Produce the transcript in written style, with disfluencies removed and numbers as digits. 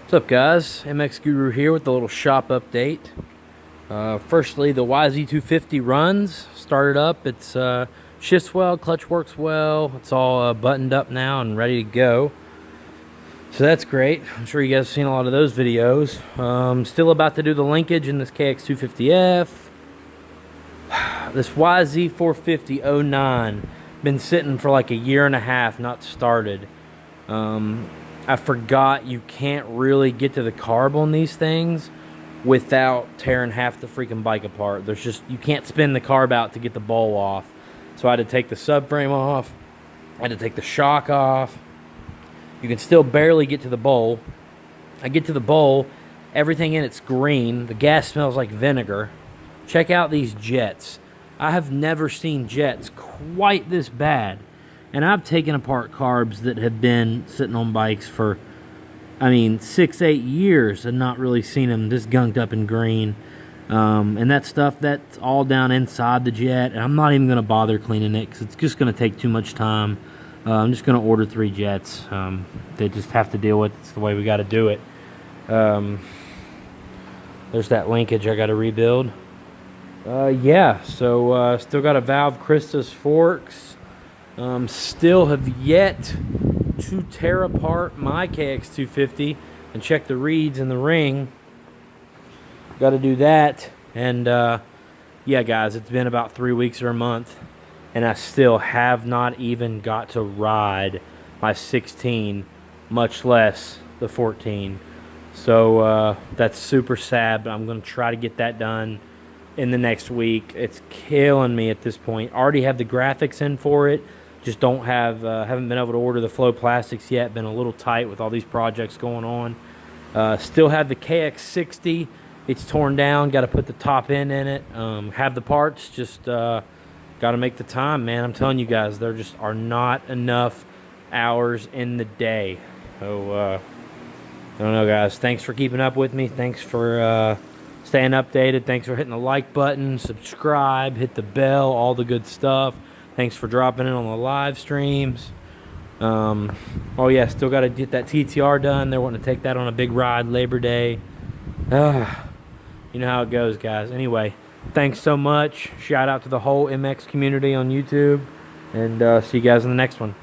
What's up, guys? MX Guru here with a little shop update. Firstly, the YZ250 runs, started up. It's shifts well, clutch works well. It's all buttoned up now and ready to go. So that's great. I'm sure you guys have seen a lot of those videos. Still about to do the linkage in this KX250F. This YZ450-09 been sitting for like a year and a half, not started. I forgot you can't really get to the carb on these things without tearing half the freaking bike apart. There's just, you can't spin the carb out to get the bowl off. So I had to take the subframe off. I had to take the shock off. You can still barely get to the bowl. I get to the bowl, everything in it's green. The gas smells like vinegar. Check out these jets. I have never seen jets quite this bad. And I've taken apart carbs that have been sitting on bikes for, 6-8 years and not really seen them this gunked up in green. And that stuff, that's all down inside the jet. And I'm not even going to bother cleaning it because it's just going to take too much time. I'm just going to order 3 jets. They just have to deal with it. It's the way we got to do it. There's that linkage I got to rebuild. So still got a valve Christus forks. Still have yet to tear apart my KX250 and check the reeds in the ring. Got to do that. And yeah, guys, it's been about 3 weeks or a month, and I still have not even got to ride my 16, much less the 14. So that's super sad, but I'm going to try to get that done in the next week. It's killing me at this point. Already have the graphics in for it. Just don't have, haven't been able to order the flow plastics yet. Been a little tight with all these projects going on. Still have the KX60. It's torn down. Got to put the top end in it. Have the parts. Just got to make the time, man. I'm telling you guys, there just are not enough hours in the day. So I don't know, guys. Thanks for keeping up with me. Thanks for staying updated. Thanks for hitting the like button, subscribe, hit the bell, all the good stuff. Thanks for dropping in on the live streams. Oh yeah, still got to get that TTR done. They're wanting to take that on a big ride Labor Day. You know how it goes, guys. Anyway, thanks so much. Shout out to the whole MX community on YouTube. And see you guys in the next one.